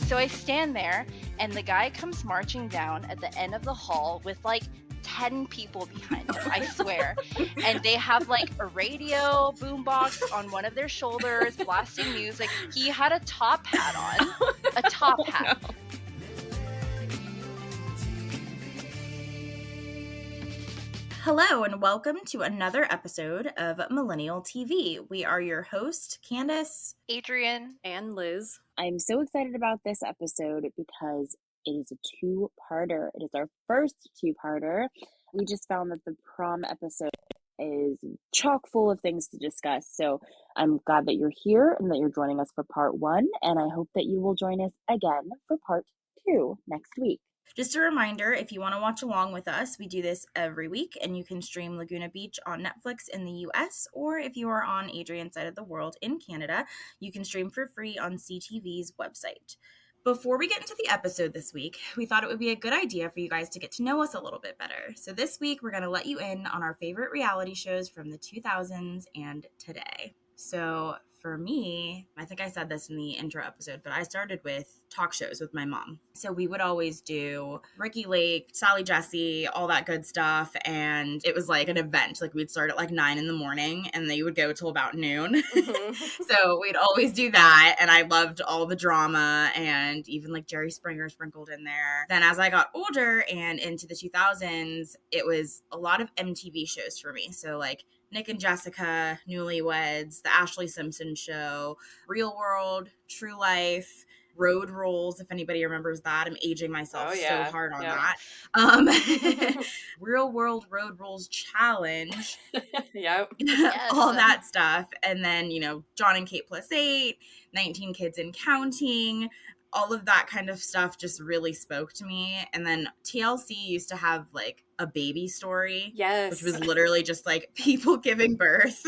So I stand there, and the guy comes marching down at the end of the hall with like 10 people behind him, I swear. And they have like a radio boombox on one of their shoulders, blasting music. He had a top hat on. A top hat. No. Hello and welcome to another episode of Millennial TV. We are your host, Candace, Adrian, And Liz. I'm so excited about this episode because it is a two-parter. It is our first two-parter. We just found that the prom episode is chock full of things to discuss. So I'm glad that you're here and that you're joining us for part one. And I hope that you will join us again for part two next week. Just a reminder, if you want to watch along with us, we do this every week, and you can stream Laguna Beach on Netflix in the US, or if you are on Adrian's side of the world in Canada, you can stream for free on CTV's website. Before we get into the episode this week, we thought it would be a good idea for you guys to get to know us a little bit better. So this week, we're going to let you in on our favorite reality shows from the 2000s and today. So for me, I think I said this in the intro episode, but I started with talk shows with my mom. So we would always do Ricky Lake, Sally Jesse, all that good stuff. And it was like an event. Like we'd start at like 9 a.m. and they would go till about noon. Mm-hmm. So we'd always do that. And I loved all the drama and even like Jerry Springer sprinkled in there. Then as I got older and into the 2000s, it was a lot of MTV shows for me. So like Nick and Jessica, Newlyweds, The Ashley Simpson Show, Real World, True Life, Road Rules, if anybody remembers that. I'm aging myself so hard on that. Real World Road Rules Challenge. Yep. Yes. All that stuff. And then, you know, John and Kate +8, 19 Kids and Counting. All of that kind of stuff just really spoke to me. And then TLC used to have like a baby story. Yes. Which was literally just like people giving birth.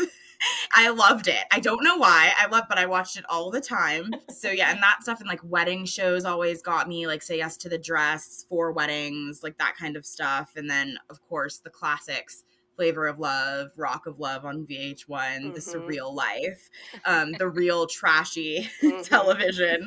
I loved it. I don't know why. But I watched it all the time. So yeah, and that stuff and like wedding shows always got me, like Say Yes to the Dress, For Weddings, like that kind of stuff. And then of course the classics, Flavor of Love, Rock of Love on VH1, The Surreal Life, the real trashy television.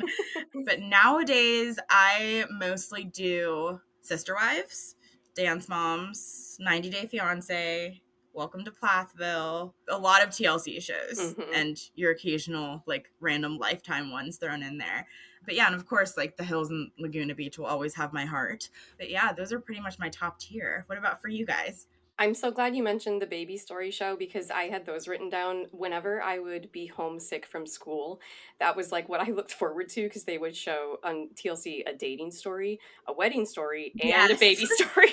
But nowadays, I mostly do Sister Wives, Dance Moms, 90 Day Fiancé, Welcome to Plathville, a lot of TLC shows, and your occasional like random Lifetime ones thrown in there. But yeah, and of course, like The Hills and Laguna Beach will always have my heart. But yeah, those are pretty much my top tier. What about for you guys? I'm so glad you mentioned the baby story show because I had those written down whenever I would be homesick from school. That was like what I looked forward to because they would show on TLC a dating story, a wedding story, and a baby story.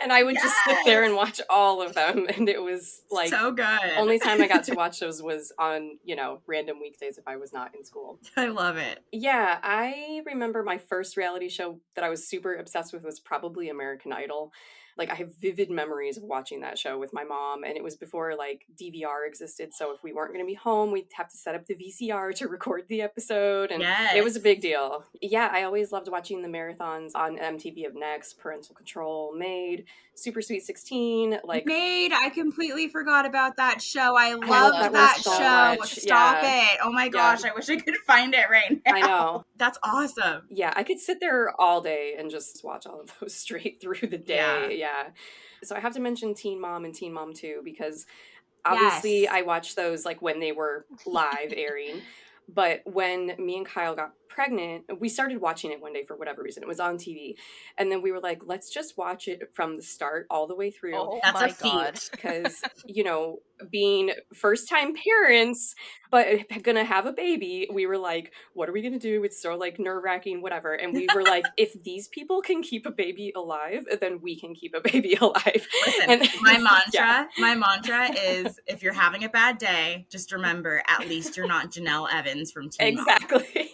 And I would just sit there and watch all of them. And it was like so good. Only time I got to watch those was on, you know, random weekdays if I was not in school. I love it. Yeah, I remember my first reality show that I was super obsessed with was probably American Idol. Like, I have vivid memories of watching that show with my mom, and it was before, like, DVR existed, so if we weren't going to be home, we'd have to set up the VCR to record the episode, and it was a big deal. Yeah, I always loved watching the marathons on MTV of Next, Parental Control, Made, Super Sweet 16, like... Made, I completely forgot about that show. I loved that so show. much. Stop it. Oh my gosh, I wish I could find it right now. I know. That's awesome. Yeah, I could sit there all day and just watch all of those straight through the day. Yeah. So I have to mention Teen Mom and Teen Mom 2 because obviously I watched those like when they were live airing. But when me and Kyle got pregnant, we started watching it one day for whatever reason. It was on TV. And then we were like, let's just watch it from the start all the way through. Oh That's my a feat. God. Because, you know, being first-time parents, but gonna have a baby, we were like, what are we gonna do? It's so like nerve-wracking, whatever. And we were like, if these people can keep a baby alive, then we can keep a baby alive. Listen, and, my mantra is if you're having a bad day, just remember at least you're not Janelle Evans from Teen Mom. Exactly.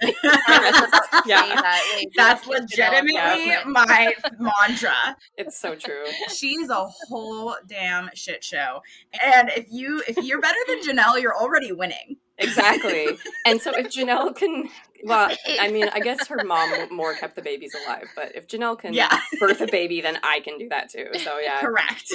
That's legitimately my mantra. It's so true. She's a whole damn shit show. And if you're better than Janelle, you're already winning. Exactly. And so if Janelle can, well, I mean, I guess her mom more kept the babies alive, but if Janelle can birth a baby, then I can do that too. So yeah. Correct.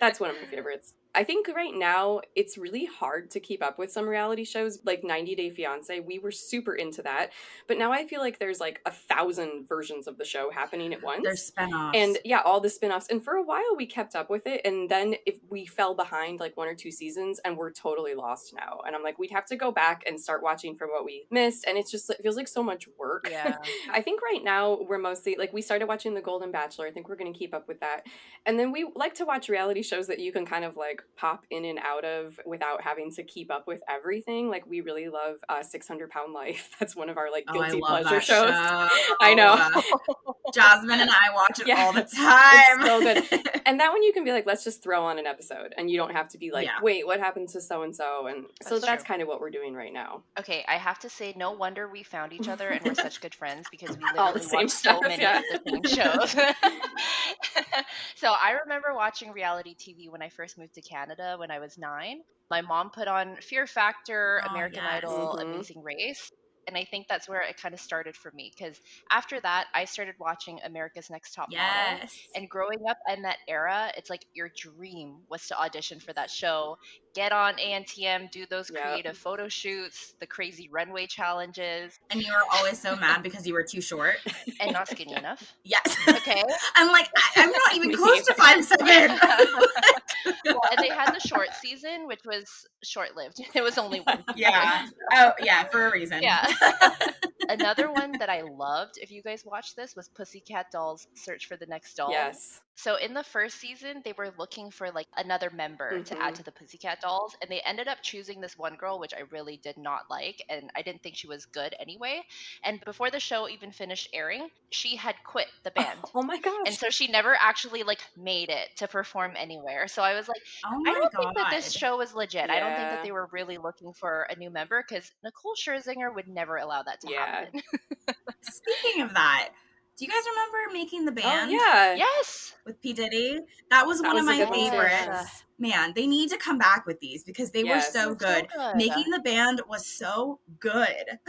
That's one of my favorites. I think right now it's really hard to keep up with some reality shows like 90 Day Fiance. We were super into that, but now I feel like there's like 1,000 versions of the show happening at There's once. spinoffs. And yeah, all the spin-offs. And for a while we kept up with it, and then if we fell behind like 1 or 2 seasons, and we're totally lost now. And I'm like, we'd have to go back and start watching from what we missed, and it feels like so much work. Yeah. I think right now we're mostly like, we started watching The Golden Bachelor. I think we're going to keep up with that. And then we like to watch reality shows that you can kind of like pop in and out of without having to keep up with everything. Like we really love 600-Pound Life. That's one of our like Oh, I guilty love pleasure that shows. show. I know. Jasmine and I watch it Yeah. all the time. It's so good. And that one you can be like, let's just throw on an episode, and you don't have to be like, Yeah. wait, what happened to so-and-so? And so That's that's true. kind of what we're doing right now. Okay, I have to say, no wonder we found each other and we're such good friends, because we All the literally same watch so stuff, many yeah. of the same shows. So I remember watching reality TV when I first moved to Canada when I was 9. My mom put on Fear Factor, Oh, American yes. Idol, Mhm. Amazing Race. And I think that's where it kind of started for me, because after that, I started watching America's Next Top Model. Yes. And growing up in that era, it's like your dream was to audition for that show, get on ANTM, do those Yep. creative photo shoots, the crazy runway challenges, And you were always so mad because you were too short. and not skinny enough. Yes. Okay. I'm like, I'm not even Me close to neither. 5'7". Well, and they had the short season, which was short-lived. It was only one season. Yeah. Oh, yeah, for a reason. Yeah. Another one that I loved, if you guys watched this, was Pussycat Dolls Search for the Next Doll. Yes. So in the first season, they were looking for like another member to add Mhm. to the Pussycat Dolls, and they ended up choosing this one girl, which I really did not like, and I didn't think she was good anyway. And before the show even finished airing, she had quit the band. Oh my And gosh. so she never actually like made it to perform anywhere. So I was like, Oh I my don't think that this God. show was legit. I don't think that Yeah. they were really looking for a new member, because Nicole Scherzinger would never allow that to Yeah. happen. Speaking of that, do you guys remember Making the Oh Band yeah. Yes. with P. Diddy? That was That one was of a my good one too. favorites. Yes. Man, they need to come back with these because they were Yes. so It was good. so good. Making the Band was so good.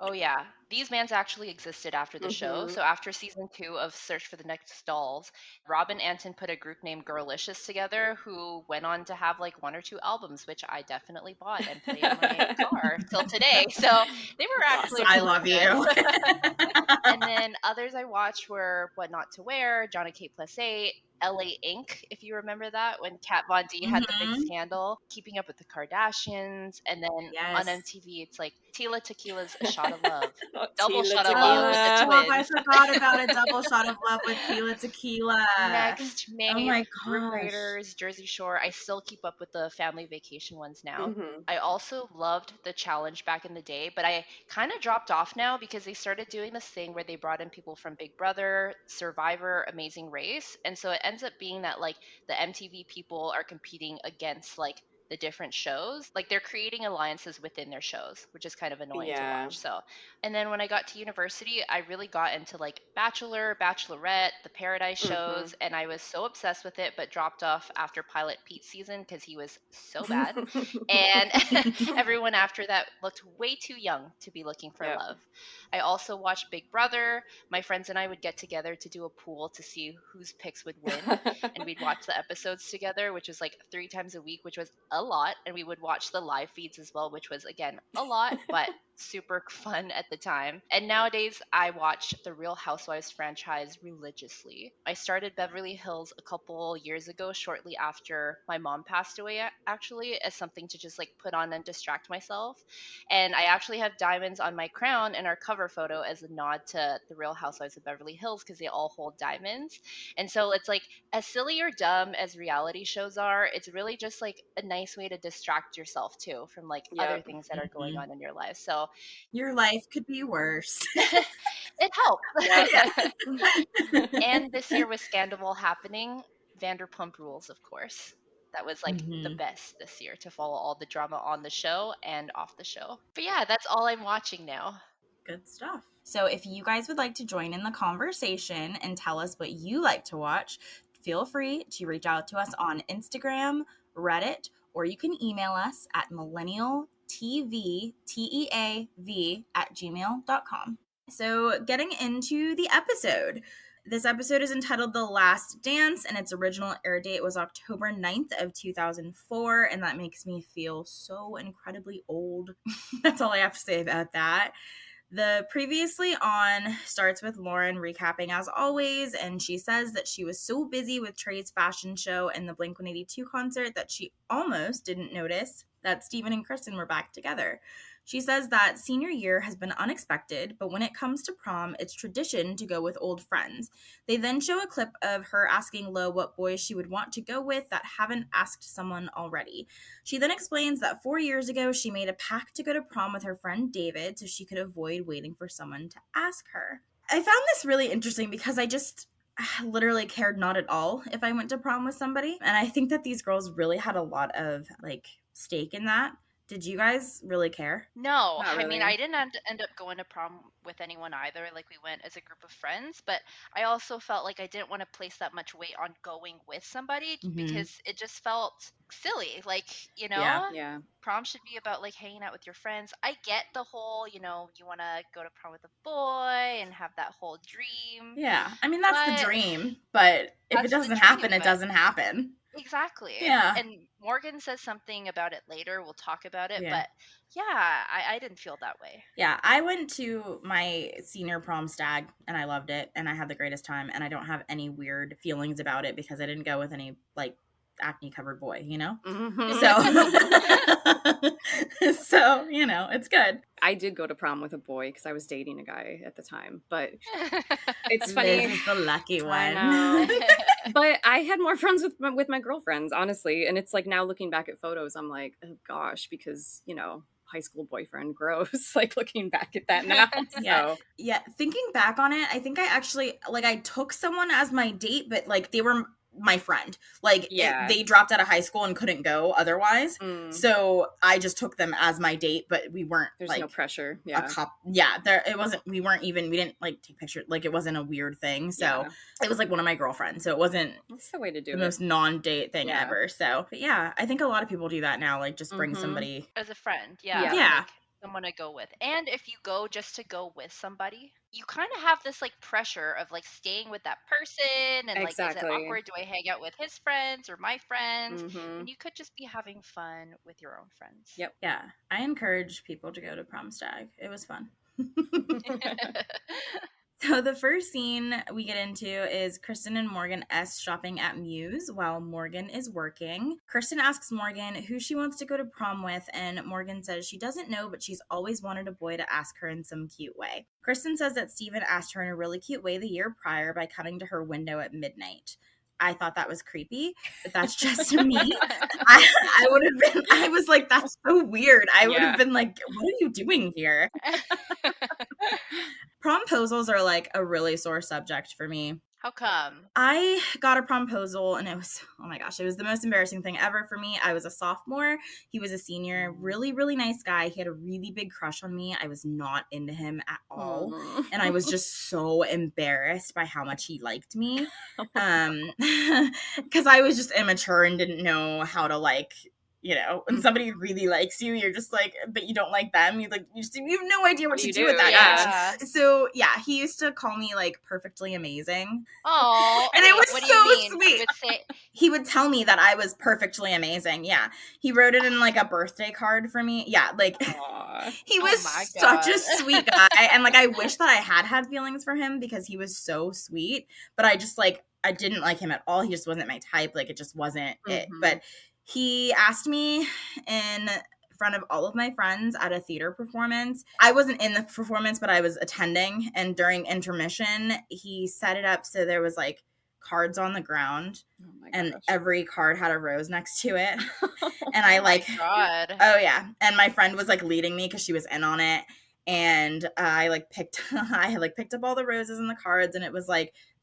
Oh yeah, these bands actually existed after the show. Mhm. So after season 2 of Search for the Next Dolls, Robin Anton put a group named Girlicious together, who went on to have like 1 or 2 albums, which I definitely bought and play in my car till today. So they were actually Awesome. I really love good. you. And then others I watched were What Not to Wear, Johnny K plus 8, LA Inc., if you remember that, when Kat Von D had the big Mhm. scandal, Keeping Up with the Kardashians, and then on Yes. MTV it's like Tila Tequila's A Shot of Love, Oh, Double Tila Shot of Love with the Tequila. Stop, I twins. forgot about a double shot of love with Tequila. Next, Oh Maeve, my Room gosh. Raiders, Jersey Shore. I still keep up with the family vacation ones now. Mhm. I also loved the challenge back in the day, but I kind of dropped off now because they started doing this thing where they brought in people from Big Brother, Survivor, Amazing Race. And so it ends up being that like the MTV people are competing against like the different shows. Like they're creating alliances within their shows, which is kind of annoying to Yeah. watch. So, and then when I got to university, I really got into like Bachelor, Bachelorette, the Paradise shows, and I was so obsessed with it, but dropped off after Pilot Pete season because he was so bad. And everyone after that looked way too young to be looking for Yep. love. I also watched Big Brother. My friends and I would get together to do a pool to see whose picks would win. And we'd watch the episodes together, which was like 3 times a week, which was a lot. And we would watch the live feeds as well, which was again a lot, but super fun at the time. And nowadays, I watch the Real Housewives franchise religiously. I started Beverly Hills a couple years ago, shortly after my mom passed away, actually, as something to just like put on and distract myself. And I actually have diamonds on my crown in our cover photo as a nod to the Real Housewives of Beverly Hills, because they all hold diamonds. And so it's like, as silly or dumb as reality shows are, it's really just like a nice way to distract yourself too from like other Yep. things that are going Mhm. on in your life. So Your life could be worse. it helps. Yep. And this year with Scandival happening, Vanderpump Rules, of course. That was like the Mhm. best this year, to follow all the drama on the show and off the show. But yeah, that's all I'm watching now. Good stuff. So if you guys would like to join in the conversation and tell us what you like to watch, feel free to reach out to us on Instagram, Reddit, or you can email us at millennialtv@gmail.com. So getting into the episode, This episode is entitled The Last Dance, and its original air date was October 9th of 2004, and that makes me feel so incredibly old. That's all I have to say about that. The previously on starts with Lauren recapping as always, and she says that she was so busy with Trey's fashion show and the Blink-182 concert that she almost didn't notice that Steven and Kristen were back together. She says that senior year has been unexpected, but when it comes to prom, it's tradition to go with old friends. They then show a clip of her asking Lo what boys she would want to go with that haven't asked someone already. She then explains that 4 years ago, she made a pact to go to prom with her friend David so she could avoid waiting for someone to ask her. I found this really interesting because I just literally cared not at all if I went to prom with somebody. And I think that these girls really had a lot of stake in that. Did you guys really care? No, Not I mean, really. I didn't end up going to prom with anyone either. Like, we went as a group of friends, but I also felt like I didn't want to place that much weight on going with somebody because it just felt silly. Like, Yeah. prom should be about like hanging out with your friends. I get the whole, you want to go to prom with a boy and have that whole dream. Yeah, I mean, that's the But dream, but if it that's the doesn't dream, happen, it but doesn't happen. exactly. Yeah. And Morgan says something about it later. We'll talk about it. Yeah. But yeah, I didn't feel that way. Yeah, I went to my senior prom stag and I loved it and I had the greatest time and I don't have any weird feelings about it because I didn't go with any acne covered boy, Mhm. So it's good. I did go to prom with a boy because I was dating a guy at the time, but it's funny. Liz is the lucky one. I know. But I had more friends with my girlfriends, honestly. And it's like now looking back at photos, I'm like, oh gosh, because, high school boyfriend, gross. Like looking back at that now. Yeah. Thinking back on it, I think I actually I took someone as my date, but they were my friend. They dropped out of high school and couldn't go otherwise. So I just took them as my date, but we weren't There's no pressure. Yeah. We didn't take pictures. It wasn't a weird thing. So it was one of my girlfriends. So it wasn't That's the way to do the it. most non-date thing ever. So, but yeah, I think a lot of people do that now. Just bring somebody as a friend. Yeah. Yeah. Someone to go with. And if you go just to go with somebody, you kind of have this pressure of staying with that person and Exactly. is it awkward? Do I hang out with his friends or my friends? Mhm. And you could just be having fun with your own friends. Yep. Yeah. I encourage people to go to prom stag. It was fun. So the first scene we get into is Kristen and Morgan S. shopping at Muse while Morgan is working. Kristen asks Morgan who she wants to go to prom with, and Morgan says she doesn't know, but she's always wanted a boy to ask her in some cute way. Kristen says that Steven asked her in a really cute way the year prior by coming to her window at midnight. I thought that was creepy, but that's just me. I was like, that's so weird. I would have been like, what are you doing here? Promposals are a really sore subject for me. How come? I got a promposal and it was, oh my gosh, it was the most embarrassing thing ever for me. I was a sophomore. He was a senior. Really, really nice guy. He had a really big crush on me. I was not into him at all. And I was just so embarrassed by how much he liked me. Because I was just immature and didn't know how to when somebody really likes you, you're just but you don't like them. You have no idea what to do with that. So yeah, he used to call me perfectly amazing. Oh, and it was what do so you mean? sweet. He would tell me that I was perfectly amazing. Yeah, he wrote it in a birthday card for me. Yeah, he was such a sweet guy, and I wish that I had feelings for him because he was so sweet. But I just I didn't like him at all. He just wasn't my type. It just wasn't it. But he asked me in front of all of my friends at a theater performance. I wasn't in the performance, but I was attending. And during intermission, he set it up so there was cards on the ground. And every card had a rose next to it. And I God. Oh yeah. And my friend was leading me because she was in on it. And I picked up all the roses and the cards, and it was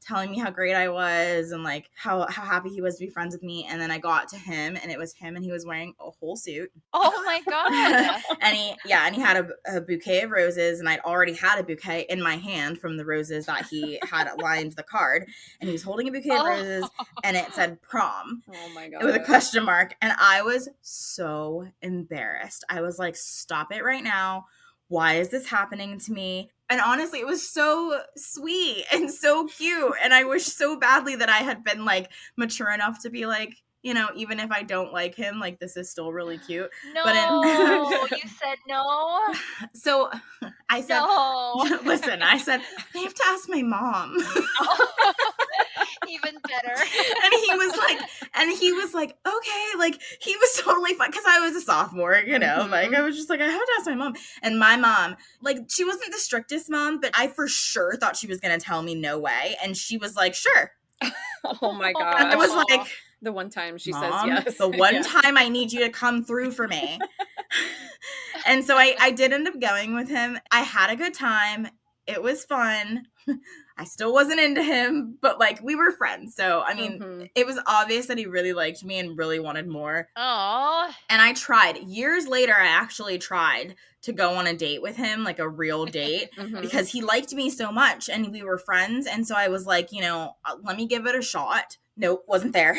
telling me how great I was and how happy he was to be friends with me. And then I got to him, and it was him, and he was wearing a whole suit. Oh my God. and he had a bouquet of roses, and I'd already had a bouquet in my hand from the roses that he had lined the card. And he was holding a bouquet of roses, and it said prom. Oh my God. With a question mark. And I was so embarrassed. I was stop it right now. Why is this happening to me? And honestly, it was so sweet and so cute. And I wish so badly that I had been like mature enough to be like, you know, even if I don't like him, like this is still really cute. But No, you said no? so I said, No. listen, I said, I have to ask my mom. Even better. and he was like, okay, like he was totally fine because I was a sophomore, you know, like I was just like, I have to ask my mom. And my mom, like, she wasn't the strictest mom, but I for sure thought she was gonna tell me no way, and she was like, sure. Oh my And I gosh. was like, The one time she Mom, says yes. the one Yeah. time I need you to come through for me. And so I did end up going with him. I had a good time. It was fun. I still wasn't into him, but like we were friends. So, I mean, it was obvious that he really liked me and really wanted more. Aww. And I tried. Years later, I actually tried to go on a date with him, like a real date, because he liked me so much and we were friends. And so I was like, you know, let me give it a shot. Nope, wasn't there.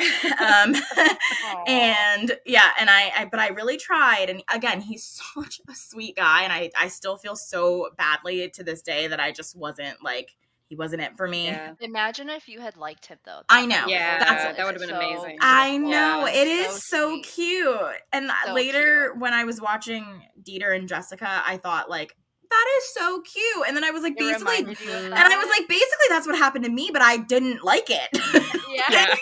And yeah, and but I really tried. And again, he's such a sweet guy. And I still feel so badly to this day that I just wasn't like, he wasn't it for me. Yeah. Imagine if you had liked him though. I know. Yeah, That's that would have been amazing. I know. Yeah, It is so sweet. cute. And So later cute. when I was watching Dieter and Jessica, I thought like, that is so cute. And then I was like, It basically, reminded you of and I that? was like, basically that's what happened to me, but I didn't like it. Yeah.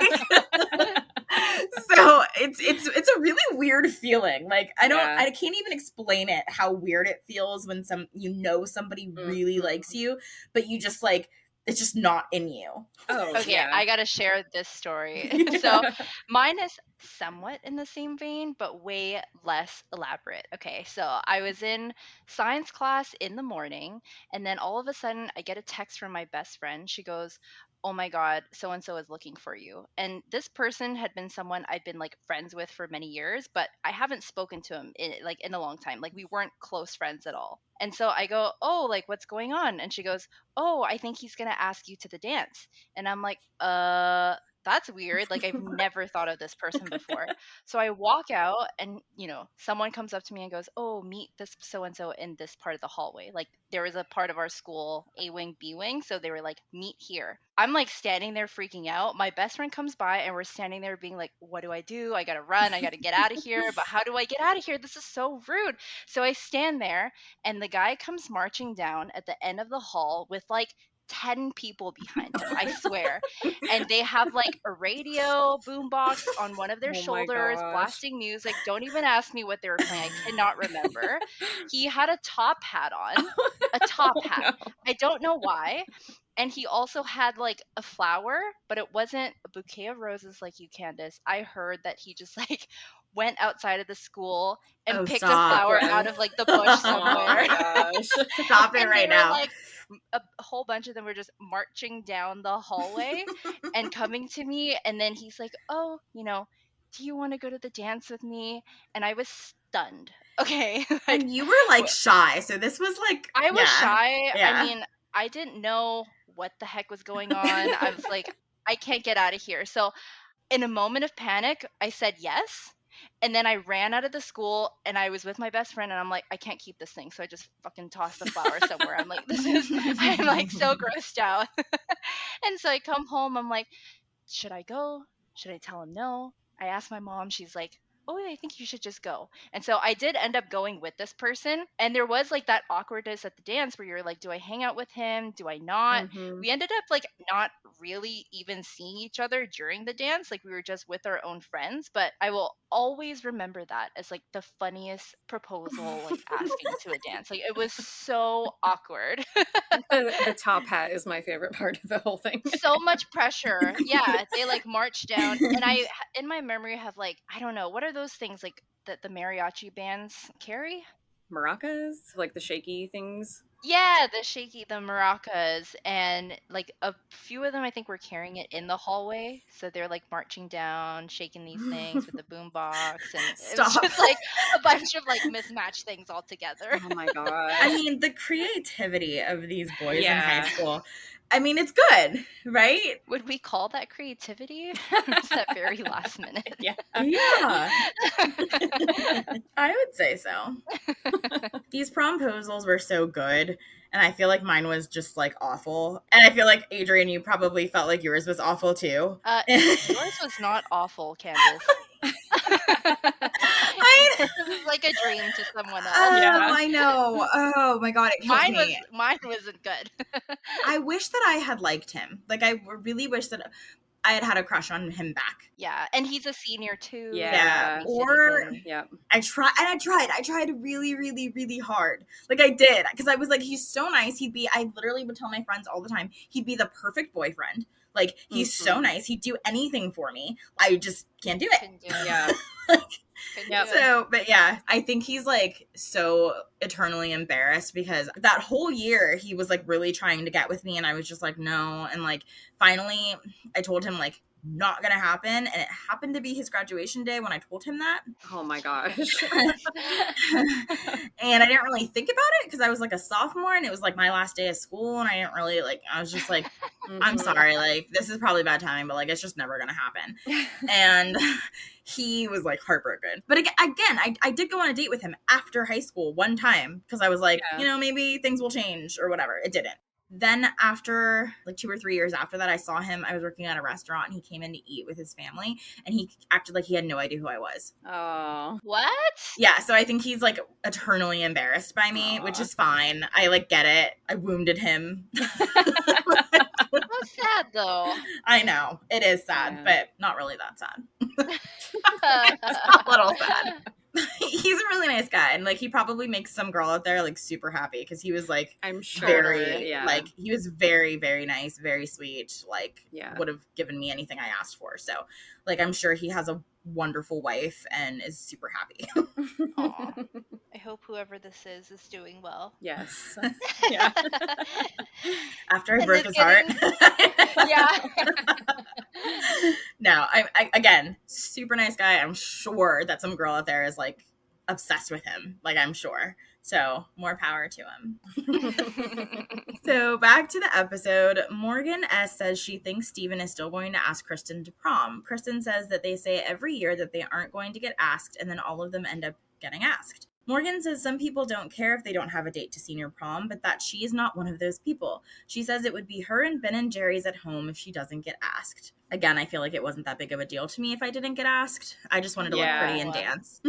So it's a really weird feeling. Like I Yeah. can't even explain it, how weird it feels when somebody really likes you, but you just like, it's just not in you. Oh, Okay, yeah. I gotta share this story. So mine is somewhat in the same vein, but way less elaborate. Okay, so I was in science class in the morning, and then all of a sudden I get a text from my best friend. She goes, "Oh my God, so and so is looking for you." And this person had been someone I'd been like friends with for many years, but I haven't spoken to him in a long time. Like we weren't close friends at all. And so I go, "Oh, like what's going on?" And she goes, "Oh, I think he's gonna ask you to the dance." And I'm like, that's weird. Like, I've never thought of this person before. So I walk out, and, you know, someone comes up to me and goes, "Oh, meet this so and so in this part of the hallway." Like, there was a part of our school, A wing, B wing. So they were like, "Meet here." I'm like standing there freaking out. My best friend comes by, and we're standing there being like, "What do I do? I gotta run. I gotta get out of here. But how do I get out of here? This is so rude." So I stand there, and the guy comes marching down at the end of the hall with like 10 people behind him, I swear. And they have like a radio boombox on one of their Oh my shoulders, gosh. blasting music. Don't even ask me what they were playing. I cannot remember. He had a top hat on, a top hat. No. I don't know why. And he also had like a flower, but it wasn't a bouquet of roses like you, Candace. I heard that he just like went outside of the school and Oh, picked a stop. flower One. out of like the bush Oh somewhere. my gosh. Stop it And right they were now. like, a whole bunch of them were just marching down the hallway and coming to me. And then he's like, "Oh, you know, do you want to go to the dance with me?" And I was stunned. Okay. Like, And you were like shy, so this was like, I was shy. I Yeah. mean, I didn't know what the heck was going on. I was like, I can't get out of here. So, in a moment of panic, I said yes. And then I ran out of the school, and I was with my best friend, and I'm like, I can't keep this thing. So I just fucking tossed the flower somewhere. I'm like, I'm like so grossed out. And so I come home. I'm like, should I go? Should I tell him no? I asked my mom. She's like, "Oh, yeah, I think you should just go." And so I did end up going with this person. And there was like that awkwardness at the dance where you're like, do I hang out with him? Do I not? We ended up like not really even seeing each other during the dance. Like we were just with our own friends. But I will always remember that as like the funniest proposal, like asking to a dance. Like it was so awkward. The top hat is my favorite part of the whole thing. So much pressure. Yeah, they like march down, and in my memory have like, I don't know, what are those things like that the mariachi bands carry? Maracas, like the shaky things. Yeah, the maracas, and like a few of them I think were carrying it in the hallway, so they're like marching down, shaking these things with the boom box, and it was Stop. just like a bunch of like mismatched things all together. Oh my gosh. I mean, the creativity of these boys in Yeah. high school. I mean, it's good, right? Would we call that creativity? Or is that very last minute? Yeah. Yeah. I would say so. These promposals were so good. And I feel like mine was just like awful. And I feel like, Adrian, you probably felt like yours was awful too. Yours was not awful, Candace. It was like a dream to someone else. I know. Oh my God, it kills me. Mine wasn't good. I wish that I had liked him. Like, I really wish that I had a crush on him back. Yeah, and he's a senior too. Yeah. Or Yep. I tried really, really, really hard. Like, I did, because I was like, he's so nice. I literally would tell my friends all the time, he'd be the perfect boyfriend. Like, he's so nice. He'd do anything for me. I just can't do it. Couldn't do it. Yeah. Couldn't Yep. do it. So, but yeah, I think he's like so eternally embarrassed because that whole year he was like really trying to get with me and I was just like, no. And like, finally I told him like, not gonna happen. And it happened to be his graduation day when I told him that. Oh my gosh. And I didn't really think about it because I was like a sophomore and it was like my last day of school and I didn't really like, I was just like, I'm sorry, like this is probably bad timing, but like it's just never gonna happen. And he was like heartbroken. But again, I did go on a date with him after high school one time because I was like, you know, maybe things will change or whatever. It didn't. Then after like 2 or 3 years after that, I saw him. I was working at a restaurant and he came in to eat with his family and he acted like he had no idea who I was. Oh. What? Yeah, so I think he's like eternally embarrassed by me, which is fine. I like get it. I wounded him. That's sad though. I know. It is sad, Yeah. but not really that sad. It's a little sad. He's a really nice guy and like he probably makes some girl out there like super happy because he was like I'm sure. very Yeah. like he was very, very nice, very sweet, like Yeah. would have given me anything I asked for. So like I'm sure he has a wonderful wife and is super happy. Aw. I hope whoever this is doing well. Yes. Yeah. After I And broke is his heart. Yeah. No, I again, super nice guy. I'm sure that some girl out there is like obsessed with him. Like I'm sure. So more power to him. So back to the episode. Morgan S. says she thinks Steven is still going to ask Kristen to prom. Kristen says that they say every year that they aren't going to get asked, and then all of them end up getting asked. Morgan says some people don't care if they don't have a date to senior prom, but that she is not one of those people. She says it would be her and Ben and Jerry's at home if she doesn't get asked. Again, I feel like it wasn't that big of a deal to me if I didn't get asked. I just wanted to look pretty and dance.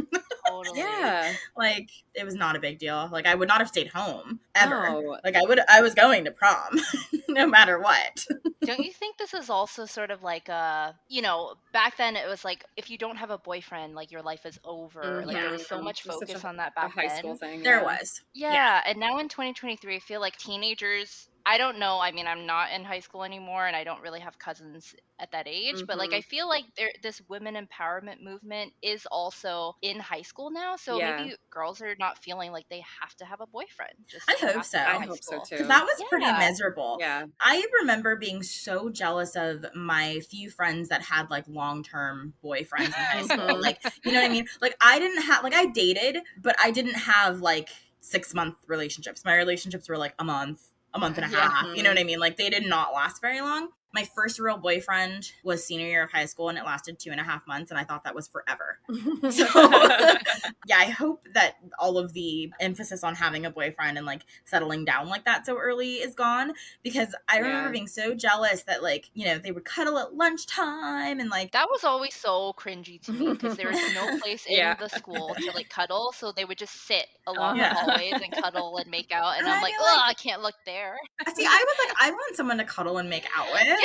Totally. Yeah. Like, it was not a big deal. Like, I would not have stayed home, ever. No. Like, I was going to prom, no matter what. Don't you think this is also sort of like back then it was like if you don't have a boyfriend, like your life is over. Like there was so much It was such focus on that A back high then. school thing. There yeah. was. Yeah, and now in 2023, I feel like teenagers, I don't know, I mean, I'm not in high school anymore and I don't really have cousins at that age, but like I feel like this women empowerment movement is also in high school now, so Yeah. maybe girls are not feeling like they have to have a boyfriend. Just I like, hope after so. high I hope so school. too. Because that was pretty Yeah. miserable. Yeah. I remember being so jealous of my few friends that had like long-term boyfriends in high school. Like, you know what I mean? Like I didn't have, like I dated, but I didn't have like 6-month relationships. My relationships were like a month and a half. You know what I mean? Like they did not last very long. My first real boyfriend was senior year of high school and it lasted 2.5 months and I thought that was forever. So yeah, I hope that all of the emphasis on having a boyfriend and like settling down like that so early is gone, because I remember being so jealous that like, you know, they would cuddle at lunchtime and like That was always so cringy to me because there was no place in the school to like cuddle, so they would just sit along the hallways and cuddle and make out, and I'm like, oh, I can't look there. See, I was like, I want someone to cuddle and make out with.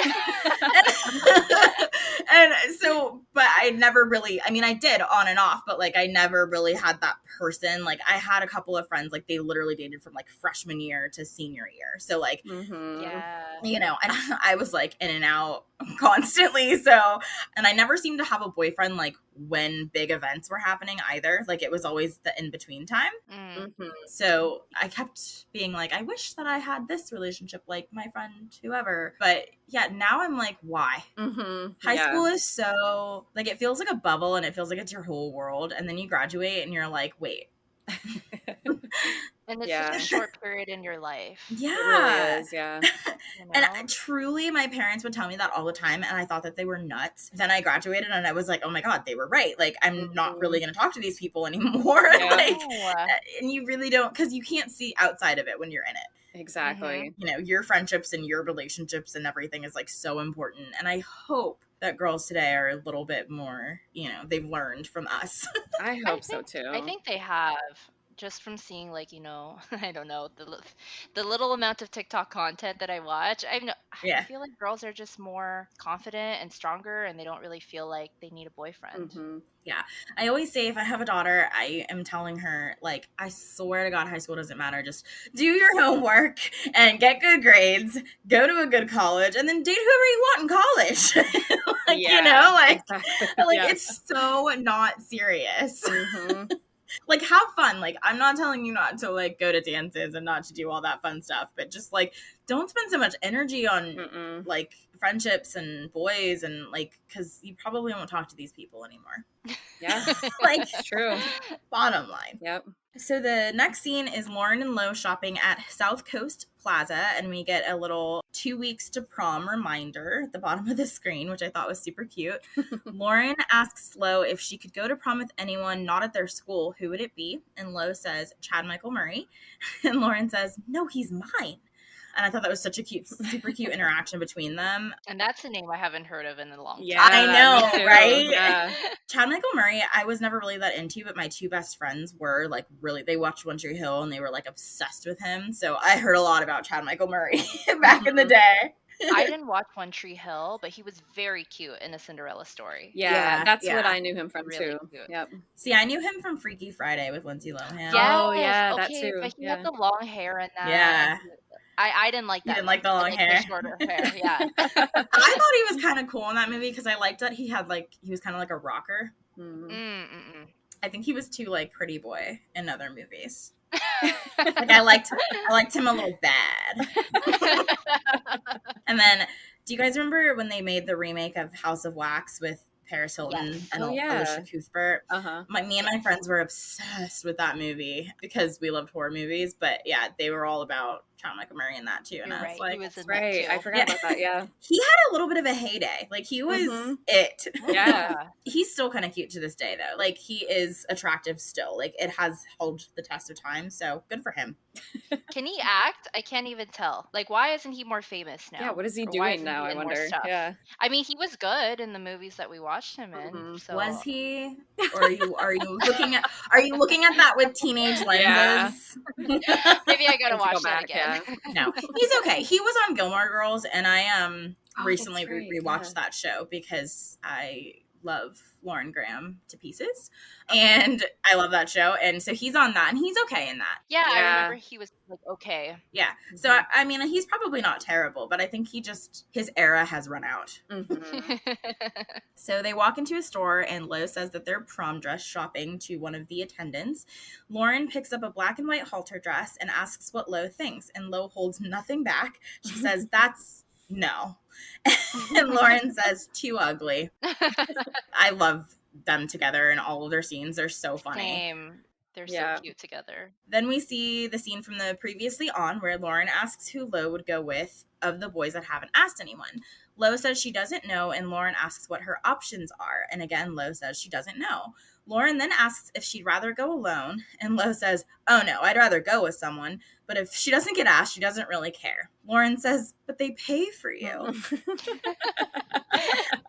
And so, but I never really, I mean, I did on and off, but like I never really had that person. Like I had a couple of friends, like they literally dated from like freshman year to senior year. So like, Yeah. you know, and I was like in and out constantly. So, and I never seemed to have a boyfriend like when big events were happening either. Like it was always the in-between time. So I kept being like, I wish that I had this relationship like my friend whoever. But yeah, now I'm like, why? High school is so, like, it feels like a bubble and it feels like it's your whole world. And then you graduate and you're like, wait. And it's Yeah. such a short period in your life. Yeah. It really is, yeah. You And know? truly, my parents would tell me that all the time, and I thought that they were nuts. Then I graduated, and I was like, oh my God, they were right. Like, I'm not really going to talk to these people anymore. Yeah. Like, No. and you really don't, because you can't see outside of it when you're in it. Exactly. You know, your friendships and your relationships and everything is like so important. And I hope that girls today are a little bit more, you know, they've learned from us. I hope so too. I think they have, just from seeing, like, you know, I don't know, the little amount of TikTok content that I watch. I Yeah. feel like girls are just more confident and stronger, and they don't really feel like they need a boyfriend. Yeah. I always say if I have a daughter, I am telling her, like, I swear to God, high school doesn't matter. Just do your homework and get good grades, go to a good college, and then date whoever you want in college. Like, you know, like, exactly. like Yeah. it's so not serious. Mhm. Like, have fun. Like, I'm not telling you not to, like, go to dances and not to do all that fun stuff, but just, like, don't spend so much energy on, Mm-mm. like, friendships and boys and, like, because you probably won't talk to these people anymore. Yeah, Like, it's true. bottom line. Yep. So the next scene is Lauren and Lo shopping at South Coast Plaza, and we get a little 2 weeks to prom reminder at the bottom of the screen, which I thought was super cute. Lauren asks Lo if she could go to prom with anyone not at their school, who would it be? And Lo says, Chad Michael Murray. And Lauren says, no, he's mine. And I thought that was such a cute, super cute interaction between them. And that's a name I haven't heard of in a long time. Yeah, I know, me too. right? Yeah. Chad Michael Murray, I was never really that into, but my two best friends were, like, really, they watched One Tree Hill and they were, like, obsessed with him. So I heard a lot about Chad Michael Murray back in the day. I didn't watch One Tree Hill, but he was very cute in A Cinderella Story. Yeah, that's what yeah. I knew him from Really too. cute. Yep. See, I knew him from Freaky Friday with Lindsay Lohan. Yes, Oh, yeah, that okay, too. but he Yeah. had the long hair in that. Yeah. I didn't like You that. didn't like the one. long I hair? The shorter hair, yeah. I thought he was kind of cool in that movie because I liked that he had, like, he was kind of like a rocker. Mhm. I think he was too, like, pretty boy in other movies. Like, I liked him a little bad. And then, do you guys remember when they made the remake of House of Wax with Paris Hilton Yes. and Oh, yeah. Alicia Cuthbert? Uh-huh. Me and my friends were obsessed with that movie because we loved horror movies. But yeah, they were all about Chad Michael Murray in that too. And You're I was right. like, He was in Right. that I too. forgot Yeah. about that. Yeah. he had a little bit of a heyday. Like, he was Mhm. it. Yeah. He's still kind of cute to this day, though. Like, he is attractive still. Like, it has held the test of time. So good for him. Can he act? I can't even tell. Like, why isn't he more famous now? Yeah. What is he Or why doing isn't now? he I in more wonder. stuff? Yeah. I mean, he was good in the movies that we watched him in. Mhm. So Was he? Or are you looking at that with teenage lenses? maybe I gotta Need to watch go that back, again. No, he's okay. He was on Gilmore Girls, and I Oh, recently that's right, rewatched yeah. that show because I love Lauren Graham to pieces, and I love that show. And so he's on that, and he's okay in that. Yeah, I Yeah. remember he was like okay. Yeah. So I mean, he's probably not terrible, but I think his era has run out. Mhm. So they walk into a store, and Lo says that they're prom dress shopping to one of the attendants. Lauren picks up a black and white halter dress and asks what Lo thinks, and Lo holds nothing back. She says, that's no. And Lauren says, too ugly. I love them together in all of their scenes. They're so funny. Same. They're Yeah. so cute together. Then we see the scene from the previously on where Lauren asks who Lo would go with of the boys that haven't asked anyone. Lo says she doesn't know, and Lauren asks what her options are. And again, Lo says she doesn't know. Lauren then asks if she'd rather go alone, and Lo says, oh no, I'd rather go with someone. But if she doesn't get asked, she doesn't really care. Lauren says, but they pay for you.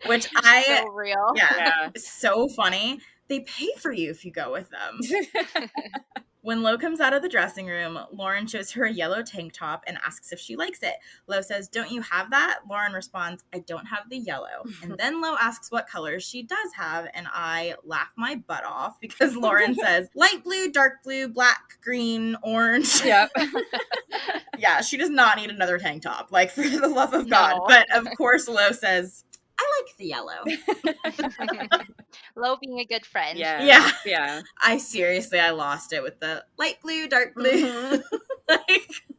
Which So real. yeah, so funny. They pay for you if you go with them. When Lo comes out of the dressing room, Lauren shows her a yellow tank top and asks if she likes it. Lo says, don't you have that? Lauren responds, I don't have the yellow. And then Lo asks what colors she does have, and I laugh my butt off because Lauren says, light blue, dark blue, black, green, orange. Yep. Yeah, she does not need another tank top, like, for the love of God. No. But of course, Lo says, I like the yellow. Lo being a good friend. Yeah. I lost it with the light blue, dark blue. Mhm.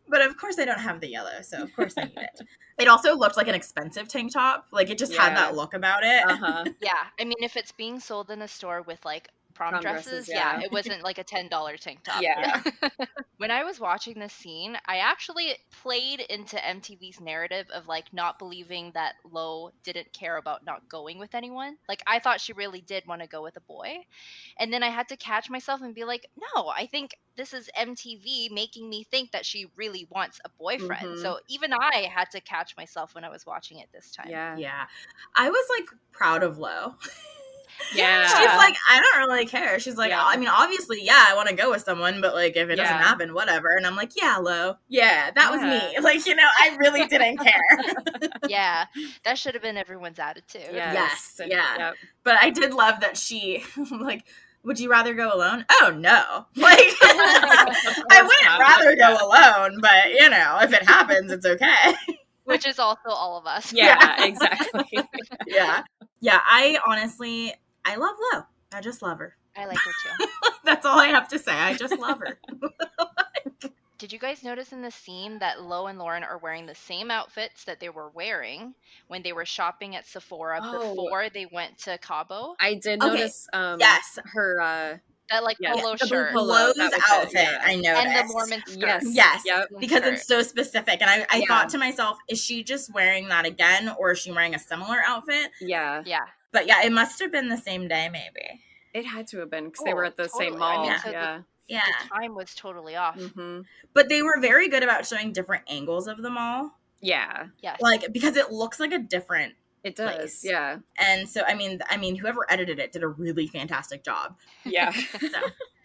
But of course I don't have the yellow, so of course I need it. It also looked like an expensive tank top. Like, it just had Yeah. that look about it. Uh-huh. Yeah. I mean, if it's being sold in a store with like prom dresses. Yeah, it wasn't like a $10 tank top. Yeah. When I was watching this scene, I actually played into MTV's narrative of like not believing that Lo didn't care about not going with anyone. Like I thought she really did want to go with a boy. And then I had to catch myself and be like, no, I think this is MTV making me think that she really wants a boyfriend. Mhm. So even I had to catch myself when I was watching it this time. Yeah. Yeah. I was like proud of Lo. Yeah. She's like, I don't really care. She's like, Yeah. I mean, obviously, yeah, I want to go with someone, but like, if it doesn't Yeah. happen, whatever. And I'm like, yeah, Lo. Yeah, that was Yeah. me. Like, you know, I really didn't care. Yeah, that should have been everyone's attitude. Yes, yeah. Yep. But I did love that she, like, would you rather go alone? Oh, no. Like, I wouldn't rather go alone, but, you know, if it happens, it's okay. Which is also all of us. Yeah, exactly. Yeah. Yeah, I honestly, I love Lo. I just love her. I like her too. That's all I have to say. I just love her. Did you guys notice in the scene that Lo and Lauren are wearing the same outfits that they were wearing when they were shopping at Sephora before they went to Cabo? I did Okay, notice yes. her That like yes, polo The shirt polo. Lowe's that was it, outfit, yeah. I noticed. and the Mormon skirt. Yes. Yes, Yep. because Skirt. it's so specific. And I Yeah. thought to myself, is she just wearing that again, or is she wearing a similar outfit? Yeah. Yeah. But yeah, it must have been the same day, maybe. It had to have been because they were Oh, at the same totally. I mall. mean, so yeah. Yeah. The time was totally off. Mm-hmm. But they were very good about showing different angles of the mall. Yeah. Yes. Like, because it looks like a different It does. place. Yeah. And so, I mean, whoever edited it did a really fantastic job. Yeah. So,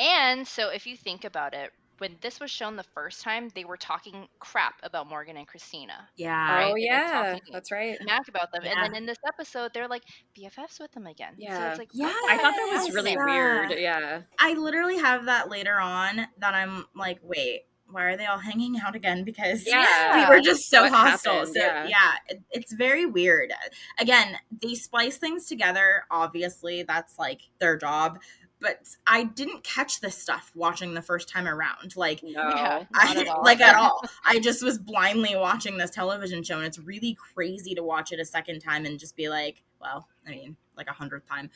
And so if you think about it, when this was shown the first time, they were talking crap about Morgan and Christina. yeah. Right, Oh they were yeah. talking That's right. Smack about them. Yeah. And then in this episode, they're like BFFs with them again. So Yeah. it's like, Yeah. what the I thought that heck was really happened? weird. Yeah. I literally have that later on that I'm like, wait, why are they all hanging out again? Because Yeah. we were just so What hostile. happened? So Yeah. it's very weird. Again, they splice things together. Obviously, that's like their job. But I didn't catch this stuff watching the first time around. Like, No. Yeah, I not at all. like at all. I just was blindly watching this television show, and it's really crazy to watch it a second time and just be like, well, I mean, like 100th time,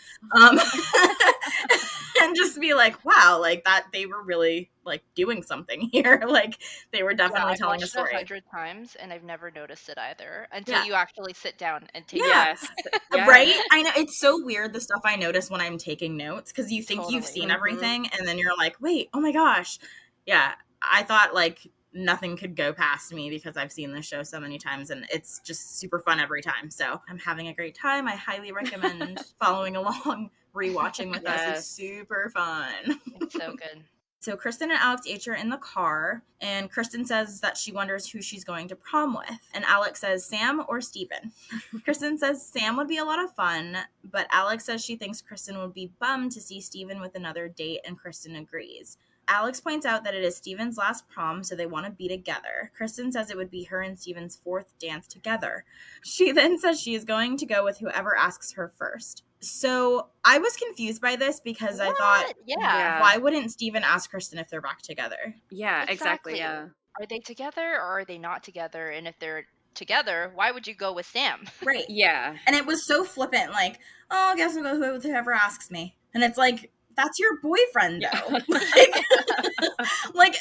and just be like, wow, like that they were really like doing something here. Like they were definitely I've telling a watched it story. 100 times and I've never noticed it either until Yeah. you actually sit down and take Yeah. Yes. Yeah. Right? I know it's so weird the stuff I notice when I'm taking notes because you think you've Totally. seen Mhm. everything and then you're like, wait, oh my gosh. Yeah. I thought like nothing could go past me because I've seen this show so many times and it's just super fun every time. So I'm having a great time. I highly recommend following along, rewatching with us. It's Yes. super fun. It's so good. So Kristen and Alex H are in the car, and Kristen says that she wonders who she's going to prom with. And Alex says Sam or Steven. Kristen says Sam would be a lot of fun, but Alex says she thinks Kristen would be bummed to see Steven with another date, and Kristen agrees. Alex points out that it is Steven's last prom, so they want to be together. Kristen says it would be her and Steven's fourth dance together. She then says she is going to go with whoever asks her first. So I was confused by this because I thought, What? Yeah. Yeah. why wouldn't Steven ask Kristen if they're back together? Yeah. Exactly. Exactly. Yeah. Are they together or are they not together? And if they're together, why would you go with Sam? Right. Yeah. And it was so flippant, like, oh, I guess I'll go with whoever asks me. And it's like, that's your boyfriend, though. Like,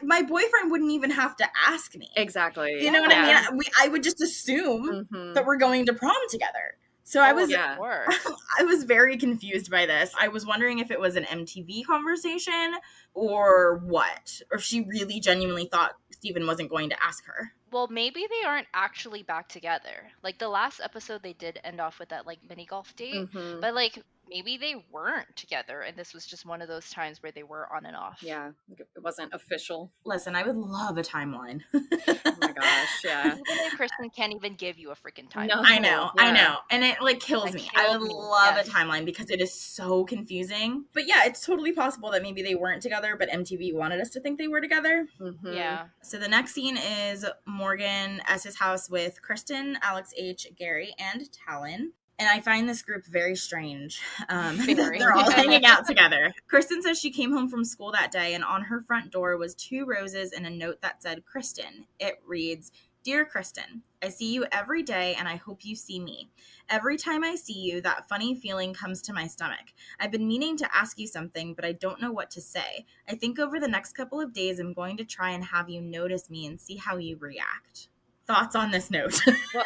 my boyfriend wouldn't even have to ask me. Exactly. You know what Yeah. I mean? I would just assume Mhm. that we're going to prom together. So I Oh, was yeah. of course. I was very confused by this. I was wondering if it was an MTV conversation or what. Or if she really genuinely thought Steven wasn't going to ask her. Well, maybe they aren't actually back together. Like the last episode, they did end off with that like mini golf date, Mhm. but like maybe they weren't together, and this was just one of those times where they were on and off. Yeah. It wasn't official. Listen, I would love a timeline. Oh my gosh. Yeah. Steven and Kristen can't even give you a freaking time. No. I know. Yeah. And it like kills That me. I killed would me, love yes. a timeline because it is so confusing. But yeah, it's totally possible that maybe they weren't together, but MTV wanted us to think they were together. Mhm. Yeah. So the next scene is Morgan at his house with Kristen, Alex H, Gary, and Talon. And I find this group very strange. Very. They're all hanging out together. Kristen says she came home from school that day, and on her front door was 2 roses and a note that said Kristen. It reads, Dear Kristen, I see you every day and I hope you see me. Every time I see you, that funny feeling comes to my stomach. I've been meaning to ask you something, but I don't know what to say. I think over the next couple of days, I'm going to try and have you notice me and see how you react. Thoughts on this note? Well,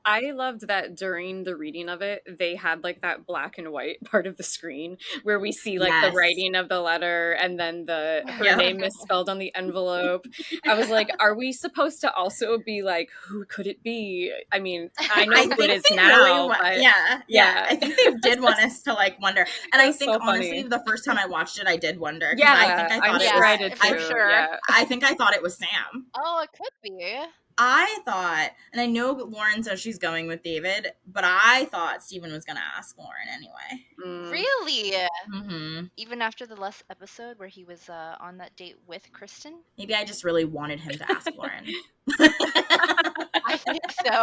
I loved that during the reading of it, they had like that black and white part of the screen where we see like the Yes. writing of the letter and then her Yeah. name misspelled on the envelope. I was like, are we supposed to also be like, who could it be? I mean, I know who it is now, but yeah. I think they did want us to like wonder. And I think so honestly, funny. the first time I watched it, I did wonder. Yeah, I thought I'm it sure was, I did too. for sure. Yeah. I think I thought it was Sam. Oh, it could be. I thought, and I know Lauren says she's going with David, but I thought Steven was going to ask Lauren anyway. Mm. Really? Mm-hmm. Even after the last episode where he was on that date with Kristen? Maybe I just really wanted him to ask Lauren. I think so.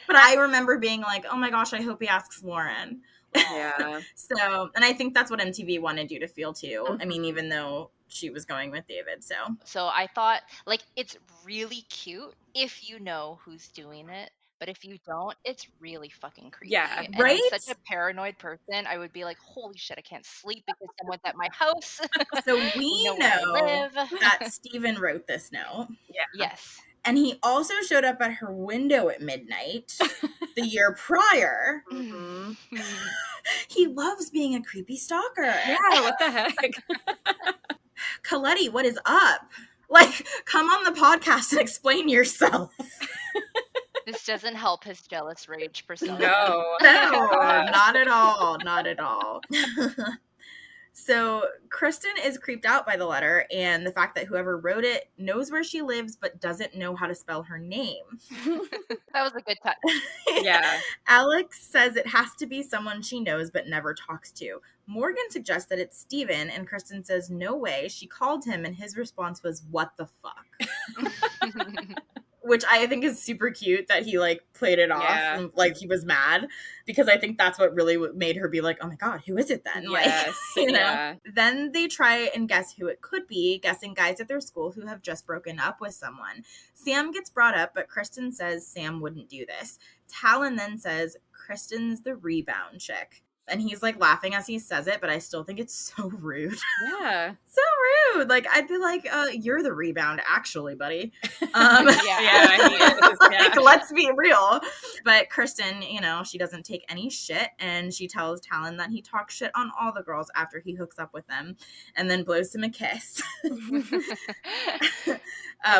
But I remember being like, oh my gosh, I hope he asks Lauren. Yeah. So, and I think that's what MTV wanted you to feel too. I mean, Mhm. even though she was going with David, So I thought, like, it's really cute if you know who's doing it. But if you don't, it's really fucking creepy. Yeah. And right? I'm such a paranoid person. I would be like, holy shit, I can't sleep because someone's at my house. So we know where I live. that Steven wrote this note. Yeah. Yes. And he also showed up at her window at midnight the year prior. Mhm. He loves being a creepy stalker. Yeah, what the heck? Coletti, what is up? Like, come on the podcast and explain yourself. This doesn't help his jealous rage persona. No. No, not at all. Not at all. So Kristen is creeped out by the letter and the fact that whoever wrote it knows where she lives but doesn't know how to spell her name. That was a good touch. Yeah. Alex says it has to be someone she knows but never talks to. Morgan suggests that it's Steven, and Kristen says no way. She called him and his response was, what the fuck? Which I think is super cute that he like played it off and like he was mad, because I think that's what really made her be like, oh my god, who is it then? Yes. Like, you know. Yeah. Then they try and guess who it could be, guessing guys at their school who have just broken up with someone. Sam gets brought up, but Kristen says Sam wouldn't do this. Talon then says Kristen's the rebound chick. And he's like laughing as he says it, but I still think it's so rude. Yeah. So rude. Like, I'd be like, you're the rebound, actually, buddy. Yeah, he is. Like, let's be real. But Kristen, you know, she doesn't take any shit, and she tells Talon that he talks shit on all the girls after he hooks up with them, and then blows him a kiss.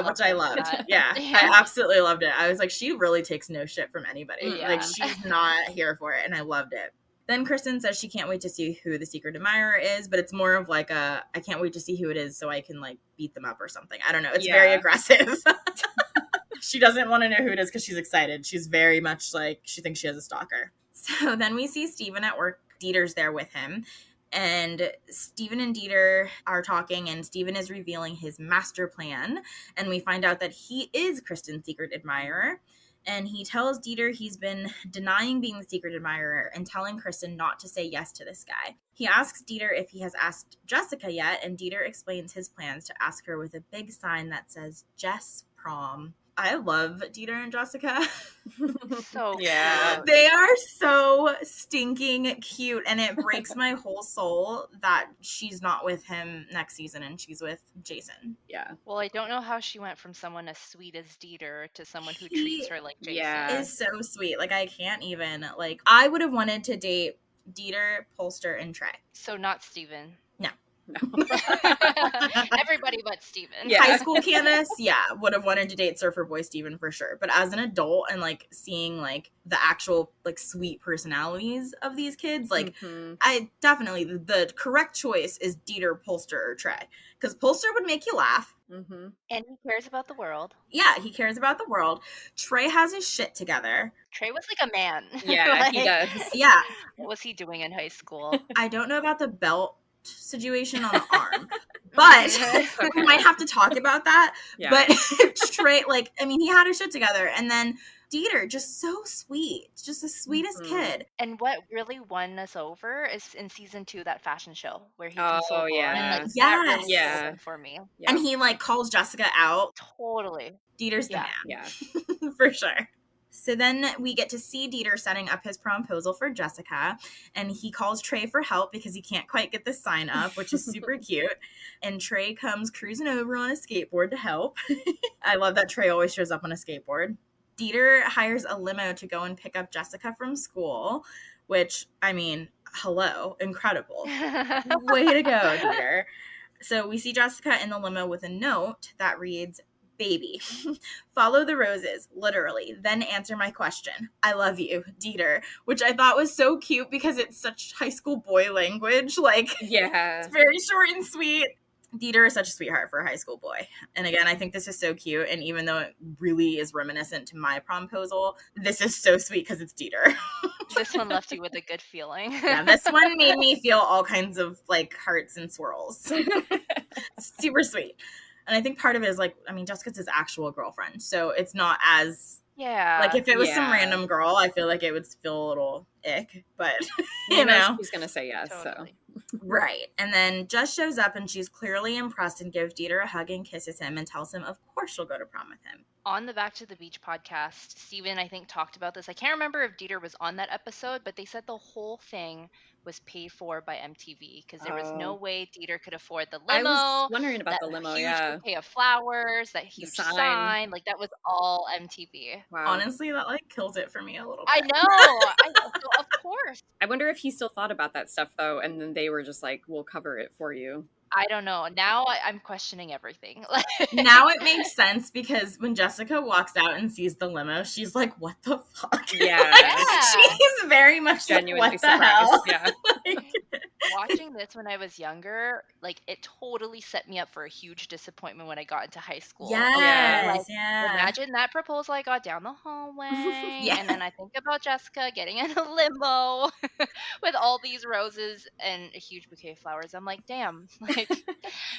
Which I loved. Yeah, I absolutely loved it. I was like, she really takes no shit from anybody. Yeah. Like, she's not here for it, and I loved it. Then Kristen says she can't wait to see who the secret admirer is, but it's more of like a, I can't wait to see who it is so I can like beat them up or something. I don't know. It's very aggressive. She doesn't want to know who it is because she's excited. She's very much like, she thinks she has a stalker. So then we see Steven at work. Dieter's there with him. And Steven and Dieter are talking, and Steven is revealing his master plan. And we find out that he is Kristen's secret admirer. And he tells Dieter he's been denying being the secret admirer and telling Kristen not to say yes to this guy. He asks Dieter if he has asked Jessica yet, and Dieter explains his plans to ask her with a big sign that says Jess Prom. I love Dieter and Jessica. So Yeah. cute. They are so stinking cute, and it breaks my whole soul that she's not with him next season and she's with Jason. Yeah. Well, I don't know how she went from someone as sweet as Dieter to someone who He treats her like Jason. Yeah. Is so sweet. Like, I can't even, like, I would have wanted to date Dieter, Polster, and Trey. So not Steven. No. Everybody but Steven. Yeah. High school Candace, would have wanted to date Surfer Boy Steven for sure. But as an adult and like seeing like the actual like sweet personalities of these kids, like Mhm. I definitely, the correct choice is Dieter, Polster, or Trey. Because Polster would make you laugh. Mhm. And he cares about the world. Yeah, he cares about the world. Trey has his shit together. Trey was like a man. Yeah, he Like, does. Yeah, What was he doing in high school? I don't know about the belt situation on the arm. But we might have to talk about that. Yeah. But Trey, like, I mean, he had his shit together. And then Dieter, just so sweet. Just the sweetest kid. And what really won us over is in season 2, that fashion show where he consoled Lauren. yeah. Like, that Yes. really Yeah. sold him for me. Yeah. And he, like, calls Jessica out. Totally. Dieter's the Yeah. man. Yeah. For sure. So then we get to see Dieter setting up his promposal for Jessica, and he calls Trey for help because he can't quite get the sign up, which is super cute. And Trey comes cruising over on a skateboard to help. I love that Trey always shows up on a skateboard. Dieter hires a limo to go and pick up Jessica from school, which, I mean, hello, incredible. Way to go, Dieter. So we see Jessica in the limo with a note that reads, "Baby, follow the roses, literally, then answer my question. I love you, Dieter," which I thought was so cute because it's such high school boy language. Like, Yeah. it's very short and sweet. Dieter is such a sweetheart for a high school boy. And again, I think this is so cute. And even though it really is reminiscent to my promposal, this is so sweet because it's Dieter. This one left you with a good feeling. Yeah, this one made me feel all kinds of like hearts and swirls. Super sweet. And I think part of it is like, I mean, Jessica's his actual girlfriend. So it's not as, Yeah. like, if it was some Yeah. random girl, I feel like it would feel a little ick. But, You you know know. she's gonna say yes. Totally. Right. And then Jess shows up and she's clearly impressed and gives Dieter a hug and kisses him and tells him, of course, she'll go to prom with him. On the Back to the Beach podcast, Steven, I think, talked about this. I can't remember if Dieter was on that episode, but they said the whole thing was paid for by MTV because there was no Oh. way Dieter could afford the I limo. was wondering about that the limo. huge Yeah. bouquet of flowers, that huge sign. sign. Like, that was all MTV. Wow. Honestly, that like kills it for me a little bit. I know. So of course. I wonder if he still thought about that stuff though, and then they were just like, "We'll cover it for you." I don't know. Now I'm questioning everything. Now it makes sense because when Jessica walks out and sees the limo, she's like, what the fuck? Yeah. Yeah. She's very much Genuinely like, what the surprised. hell? Yeah. Like, Watching this when I was younger, like, it totally set me up for a huge disappointment when I got into high school. yes, Like, yeah. imagine that proposal I got down the hallway, Yeah. and then I think about Jessica getting in a limo with all these roses and a huge bouquet of flowers. I'm like, damn, like,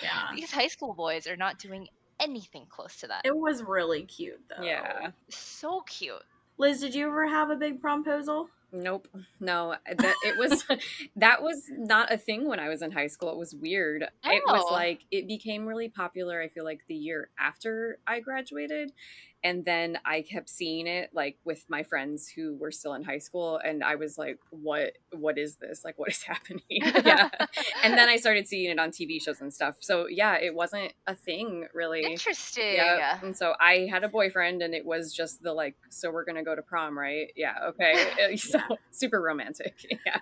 Yeah. these high school boys are not doing anything close to that. It was really cute, though. Yeah. So cute. Liz, did you ever have a big promposal? Nope. No. It was that was not a thing when I was in high school. It was weird. It was Oh. like it became really popular, I feel like the year after I graduated. And then I kept seeing it like with my friends who were still in high school, and I was like, what is this? Like, what is happening? Yeah. And then I started seeing it on TV shows and stuff. So yeah, it wasn't a thing really. Interesting. Yeah. And so I had a boyfriend, and it was just the like, so we're gonna go to prom, right? Yeah, okay. So super romantic. Yeah.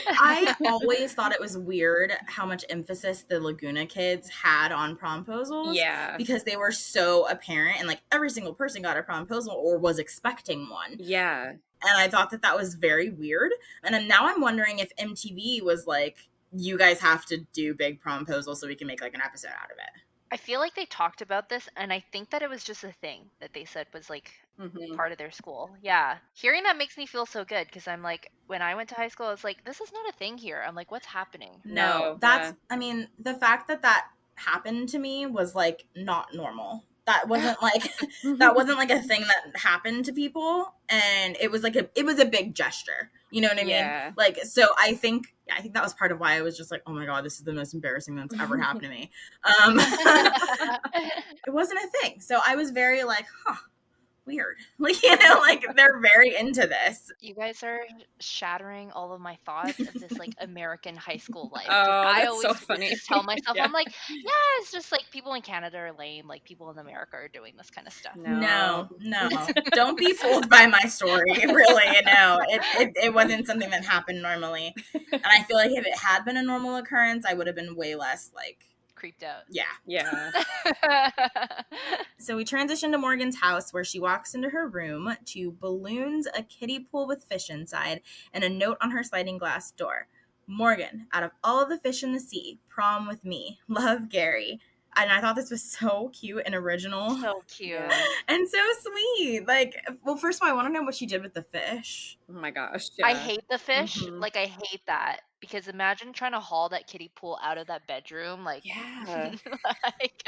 I always thought it was weird how much emphasis the Laguna kids had on promposals. Yeah. Because they were so apparent, and like every single person got a promposal or was expecting one. Yeah. And I thought that was very weird. And then now I'm wondering if MTV was like, you guys have to do big promposals so we can make like an episode out of it. I feel like they talked about this, and I think that it was just a thing that they said was like Mhm. part of their school. Yeah. Hearing that makes me feel so good because I'm like, when I went to high school, I was like, this is not a thing here. I'm like, what's happening? No, That's, yeah. I mean, the fact that happened to me was like not normal. That wasn't like a thing that happened to people, and it was a big gesture. You know what I mean? Yeah. Like, so I think that was part of why I was just like, oh my God, this is the most embarrassing thing that's ever happened to me. It wasn't a thing. So I was very like, huh, weird. Like, you know, like they're very into this. You guys are shattering all of my thoughts of this like American high school life. 'Cause Oh, I that's always so funny. tell myself, Yeah. I'm like, yeah, it's just like people in Canada are lame. Like people in America are doing this kind of stuff. No. Don't be fooled by my story. Really, you know, it wasn't something that happened normally. And I feel like if it had been a normal occurrence, I would have been way less like, Creeped out. yeah. Yeah. So we transition to Morgan's house where she walks into her room to balloons, a kiddie pool with fish inside, and a note on her sliding glass door. Morgan, out of all of the fish in the sea, prom with me. Love, Gary. And I thought this was so cute and original. So cute. Yeah. And so sweet. Like, well, first of all, I want to know what she did with the fish. Oh my gosh. I Yeah. hate the fish. Mhm. Like I hate that. Because imagine trying to haul that kiddie pool out of that bedroom, like, Yeah. like,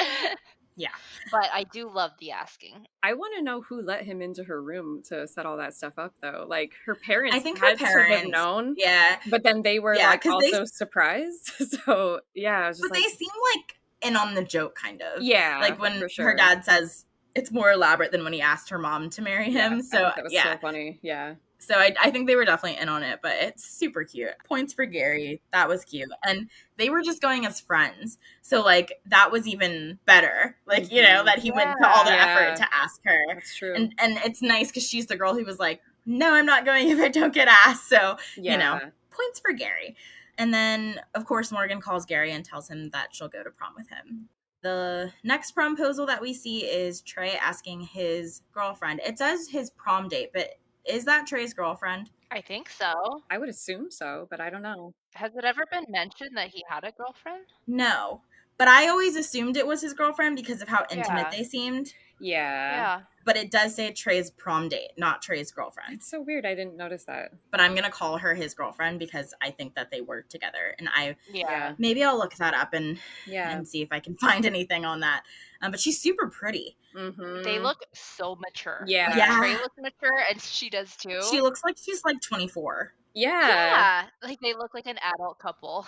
Yeah. but I do love the asking. I want to know who let him into her room to set all that stuff up, though. Like, her I parents think her had to have parents. known, Yeah. but then they were Yeah, like 'cause they- also surprised. So yeah, I was just But like, they seem like in on the joke, kind of. yeah, Like when for her sure. dad says it's more elaborate than when he asked her mom to marry Yeah, him. I So thought that was yeah. so funny. Yeah. So I think they were definitely in on it, but it's super cute. Points for Gary. That was cute. And they were just going as friends. So like that was even better. Like, you know, Mhm. that he went to all the Yeah. effort to ask her. That's true. And it's nice because she's the girl who was like, no, I'm not going if I don't get asked. So, Yeah. you know, points for Gary. And then, of course, Morgan calls Gary and tells him that she'll go to prom with him. The next promposal that we see is Trey asking his girlfriend. It says his prom date, but is that Trey's girlfriend? I think so. I would assume so, but I don't know. Has it ever been mentioned that he had a girlfriend? No. But I always assumed it was his girlfriend because of how intimate Yeah. they seemed. Yeah. Yeah. But it does say Trey's prom date, not Trey's girlfriend. It's so weird. I didn't notice that. But I'm going to call her his girlfriend because I think that they work together. And Yeah. maybe I'll look that up and Yeah. see if I can find anything on that. But she's super pretty. Mm-hmm. They look so mature. Yeah. Like, Yeah. Trey looks mature, and she does too. She looks like she's like 24. Yeah. Yeah, like they look like an adult couple.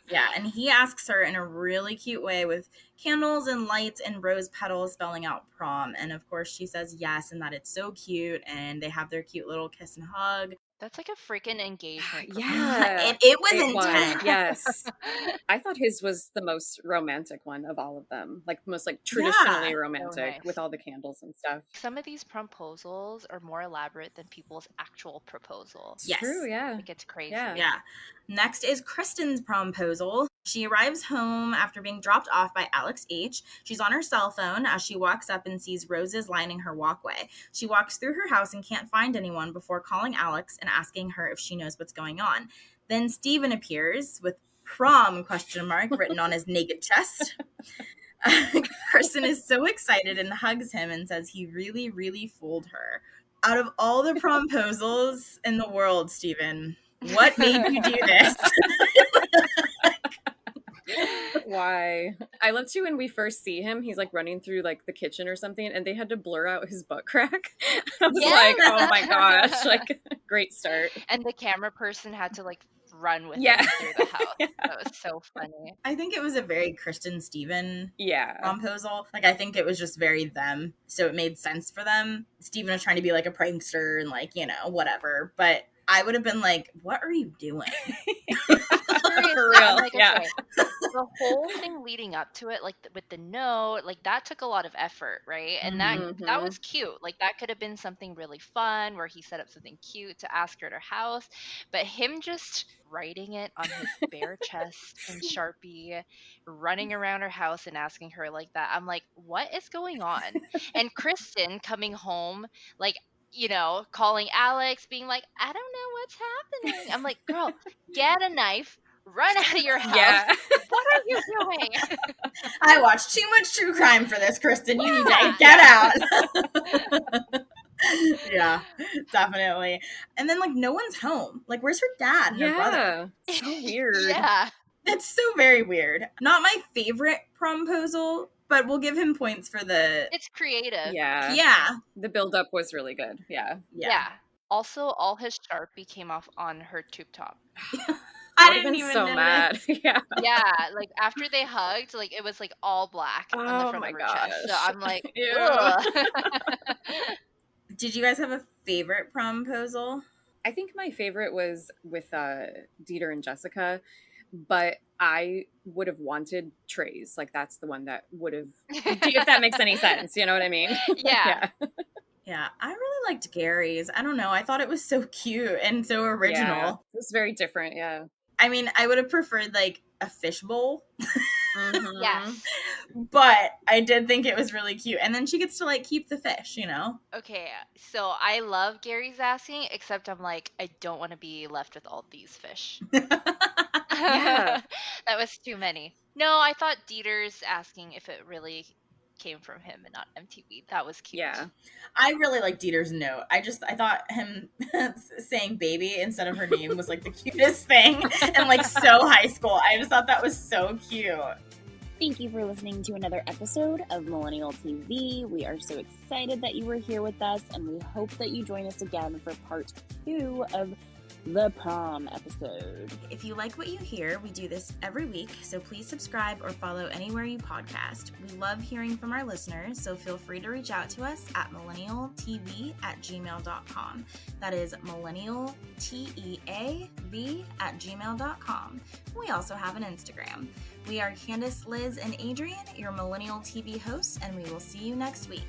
Yeah, and he asks her in a really cute way with candles and lights and rose petals spelling out prom. And of course, she says yes, and that it's so cute. And they have their cute little kiss and hug. That's like a freaking engagement. Yeah. It was It was, intense. yes. I thought his was the most romantic one of all of them. Like, most like traditionally Yeah. romantic nice. with all the candles and stuff. Some of these promposals are more elaborate than people's actual proposals. It's Yes. true, yeah. It gets crazy. Yeah. Next is Kristen's promposal. She arrives home after being dropped off by Alex H. She's on her cell phone as she walks up and sees roses lining her walkway. She walks through her house and can't find anyone before calling Alex and asking her if she knows what's going on. Then Steven appears with prom ? Written on his naked chest. Kristen is so excited and hugs him and says he really, really fooled her. Out of all the promposals in the world, Steven, what made you do this? Why? I love to when we first see him, he's like running through like the kitchen or something, and they had to blur out his butt crack. I was like, oh my gosh, like great start. And the camera person had to like run with Yeah. him through the house. Yeah. That was so funny. I think it was a very Kristen Steven Yeah. promposal. Like, I think it was just very them. So it made sense for them. Steven was trying to be like a prankster and like, you know, whatever. But I would have been like, what are you doing? Seriously, For real, I'm like, yeah. okay, the whole thing leading up to it, like with the note, like that took a lot of effort, right? And that Mhm. was cute. Like that could have been something really fun where he set up something cute to ask her at her house, but him just writing it on his bare chest in Sharpie, running around her house and asking her like that, I'm like, what is going on? And Kristen coming home, like, you know, calling Alex, being like, I don't know what's happening. I'm like, girl, get a knife, run out of your house. Yeah. What are you doing? I watched too much true crime for this, Kristen. You need Yeah. to get out. Yeah, definitely. And then, like, no one's home. Like, where's her dad and her brother? Yeah. So weird. Yeah. It's so very weird. Not my favorite promposal, but we'll give him points for the... It's creative. Yeah. Yeah. The build-up was really good. Yeah. Yeah. Also, all his Sharpie came off on her tube top. I Would've didn't been even so notice. mad. Yeah. Yeah, like after they hugged, like it was like all black on the Oh front my of her chest. So gosh. I'm like, Ew. ugh. Did you guys have a favorite promposal? I think my favorite was with Dieter and Jessica, but I would have wanted Trey's. Like, that's the one that would have, if that makes any sense. You know what I mean? Yeah. Yeah, I really liked Gary's. I don't know. I thought it was so cute and so original. Yeah. It was very different. Yeah. I mean, I would have preferred like a fishbowl, Mhm. Yes. but I did think it was really cute. And then she gets to like keep the fish, you know? Okay, so I love Gary's asking, except I'm like, I don't want to be left with all these fish. Yeah. That was too many. No, I thought Dieter's asking if it really came from him and not MTV. That was cute. Yeah. I really like Dieter's note. I thought him saying baby instead of her name was like the cutest thing and like so high school. I just thought that was so cute. Thank you for listening to another episode of Millennial TV. We are so excited that you were here with us, and we hope that you join us again for part 2 of the prom episode. If you like what you hear, we do this every week, so please subscribe or follow anywhere you podcast. We love hearing from our listeners, so feel free to reach out to us at millennialtv@gmail.com. That is millennialteav@gmail.com. We also have an Instagram. We are Candace, Liz, and Adrian, your Millennial TV hosts, and we will see you next week.